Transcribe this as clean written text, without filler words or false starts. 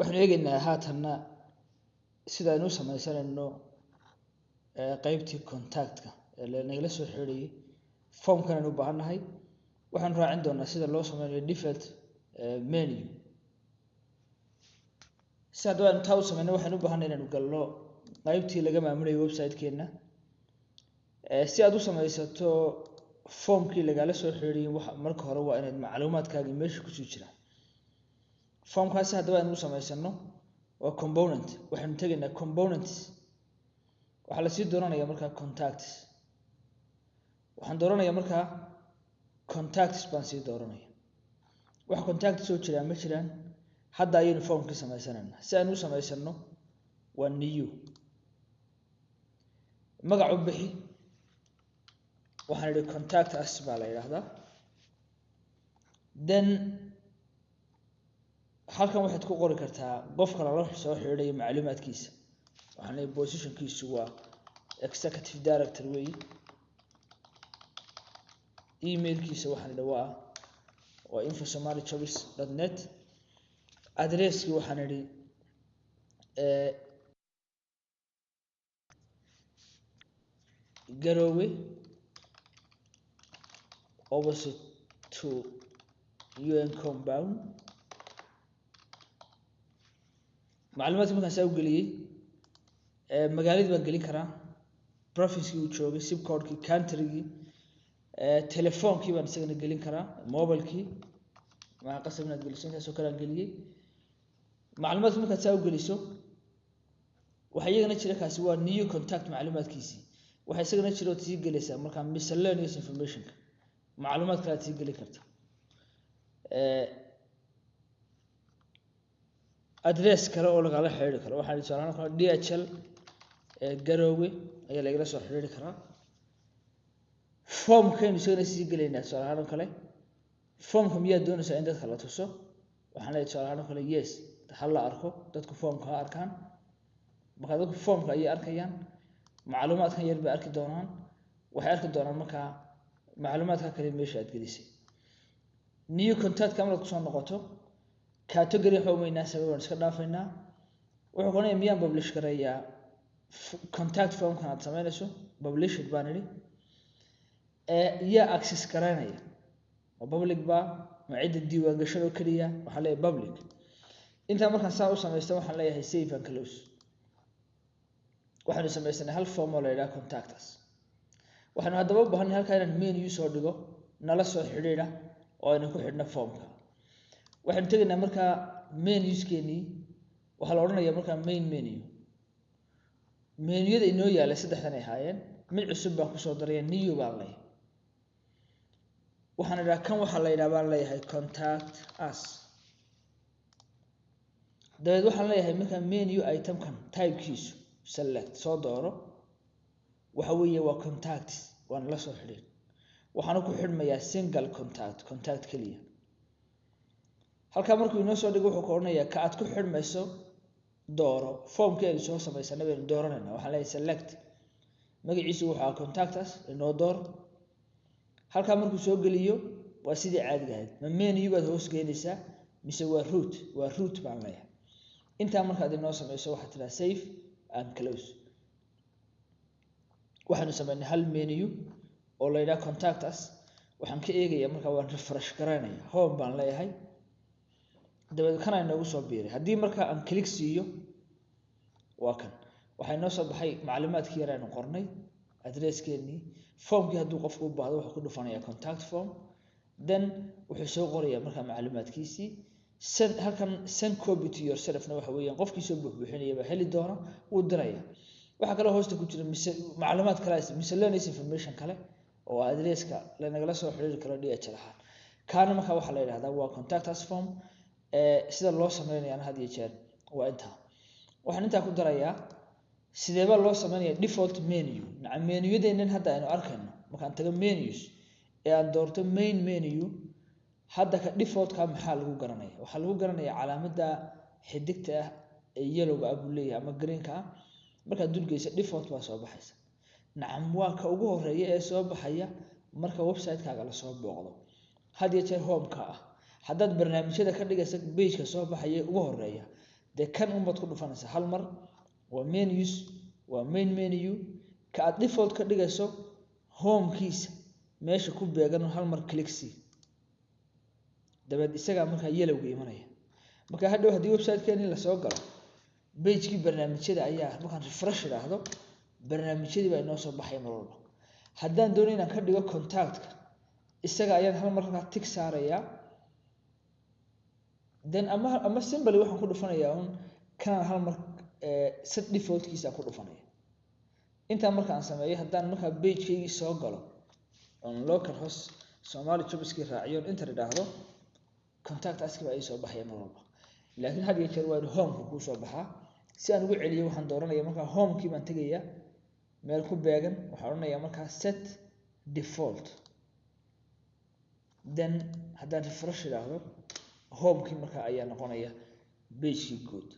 waxaan eegaynaa haatanna sida aynu u samaysanayno qaybtii contactka ee nagala soo xiriiriyay formkan aynu u baahannahay waxaan raacin doonaa sida loo sameeyo default menu si haddaba aynu taa u samayno waxaan u baahannahay inaynu galno qaybtii laga maamulayo website-keenna si aad u samaysato formkii lagala soo xiriiriyay marka hore waa inaad macluumaadkaagii meesha kusii jiraan formkaasi haddaba aynu u samaysano waa component waxaanu tegaynaa components waxaa lasii dooranayaa markaa contacts waxaan dooranayaa markaa contacts baan sii dooranaya wax contact soo jiraan ma jiraan hadda ayaynu formkii samaysanaynaa si aynu u samaysano waa new magac u bixi waxaan idhi contact us baa la yidhaahdaa then halkan waxaad ku qori kartaa qofka lala soo xiriirayo macluumaadkiisa waxaan leeyahay positionkiisu waa executive director way emailkiisa waxaan idhi waa info@somalijobs.net addresskii waxaan idhi Garowe opposite to UN compound macluumaadka markaan saa u geliyey magaaladii baan gelin karaa province-kii uu joogay zip code-kii country-gii telefoonkii baan isagana gelin karaa mobile-kii maxaa qasab inaad geliso intaasoo kale aan geliyey macluumaadka markaad saa u geliso waxaa iyagana jira kaasi waa new contact macluumaadkiisii waxaa isagana jira ood sii gelaysaa markaa miscellaneous informationka macluumaad kale aad sii geli karta address kale oo lagala xiriiri karo waxaan tusaale ahaan DHL Garowe ayaa lagala soo xiriiri karaa formkaynu isagana sii gelaynaa tusaale ahaan kale formka miyaad doonaysaa in dadka la tuso waxaan leeyahay tusaale ahaan kale yes ha la arko dadku formka ha arkaan marka dadku formka ayay arkayaan macluumaadkan yar bay arki doonaan waxay arki doonaan markaa macluumaadka kale meesha aad gelisay new contact kamar ku soo noqoto category xoomaynaa sababaan iska dhaafaynaa wuxuu qonayaa miyaan publish gareeyaa contact form kan aad samaynayso publish baan idhi yaa access garanaya waa public ba ma cidda diiwaan gashado kaliya waxaa leeyahay public inta markaan saa u samaysto waxaan leeyahay save and close waxaanu samaysanay hal form oo la yiraahdo contact us waxaanu haddaba u baahannahay halka inaan menu soo dhigo nala soo xiriira oo aynu ku xidhno formka waxaan tegaynaa markaa menuskeennii waxaa la odhanayaa markaa main menu menuyada inoo yaalla saddexdan ay ahaayeen mid cusub baan kusoo daraya new baan leeyahay waxaan idhaha kan waxaa la yidhaha baan leeyahay contact us dabeed waxaan leeyahay markaa menu itemkan typekiisu select soo dooro waxa weeye waa contacts waan la soo xiriir waxaana ku xidhmayaa single contact kaliya halka markuu inoo soo dhigo wuxuu ka oranayaa ka aad ku xidhmayso dooro formkii aynu soo samaysanay baynu dooranaynaa waxaan leeyahay select magaciisu wuxuu ahaa contact us inoo door halka markuu soo geliyo waa sidii caadiga ahayd ma menu baad hoos geynaysaa mise waa root baan leeyahay intaa markaad inoo samayso waxaad tiraa save and close waxaanu samaynay hal menu oo la yidhaha contact us waxaan ka eegayaa markaa waan refresh garaynayaa home baan leeyahay dabeed kan ay noogu soo biiray haddii markaa aan click siiyo waa kan waxay noo soo baxay macluumaadkii yar aynu qornay addresskeenii formkii hadduu qofku u baahdo wuxuu ku dhufanayaa contact form then wuxuu soo qorayaa markaa macluumaadkiisii halkan send copy to yourselfna waxa weeyaan qofkii soo buuxbuuxinaya baa heli doona wuu diraya waxaa kaloo hoosta ku jira macluumaad kale miscellaneous information kale oo addresska lanagala soo xiriiri karo DHL ahaan kaana markaa waxaa la yidhahdaa waa contact us form sida loo sameynayana had iyo jeer waa intaa waxaan intaa ku darayaa sideeba loo sameeyaa default menu menuyadeennan hadda aynu arkayno markaan tago menus ee aan doorto main menu hadda ka default-ka maxaa lagu garanayaa waxaa lagu garanayaa calaamadda xidigta ah ee yellow-ga ah buu leeyahay ama green-ka ah markaad dulgeyso default baa soo baxaysa nacam waa ka ugu horeeya ee soo baxaya marka website-kaaga la soo booqdo had iyo jeer home-ka ah haddaad barnaamijyada ka dhigaysa page-ka soo baxaya ugu horeeya de kan un baad ku dhufanaysaa hal mar waa menus waa main menu ka aad default ka dhigayso home kiisa meesha ku beegan hal mar click si dabad isaga marka yelowga imanaya marka hadhow hadii website-keeni la soo galo page-kii barnaamijyada ayaa markaan refresh iraahdo barnaamijyadii baa inoo soo baxay mar walba haddaan doonayo inaan ka dhigo contact-ka isaga ayaan hal mar tick saaraya then ama simply waxaan ku dhufanayaa kan hal mar set default kiisa ku dhufanaya inta marka aan sameeyo haddaan marka page-keygii soo galo on localhost Somali jobskii raaciyo inta iraahdo contact aski baa soo baxay mar walba laakiin had iyo jeer waa home ku soo baxaa si aan ugu celiyo waxaan dooranayaa marka home-kii baan tagayaa meel ku beegan waxaan oranayaa marka set default then haddaan refresh iraahdo home-kii marka ayaa noqonaya page-kii guud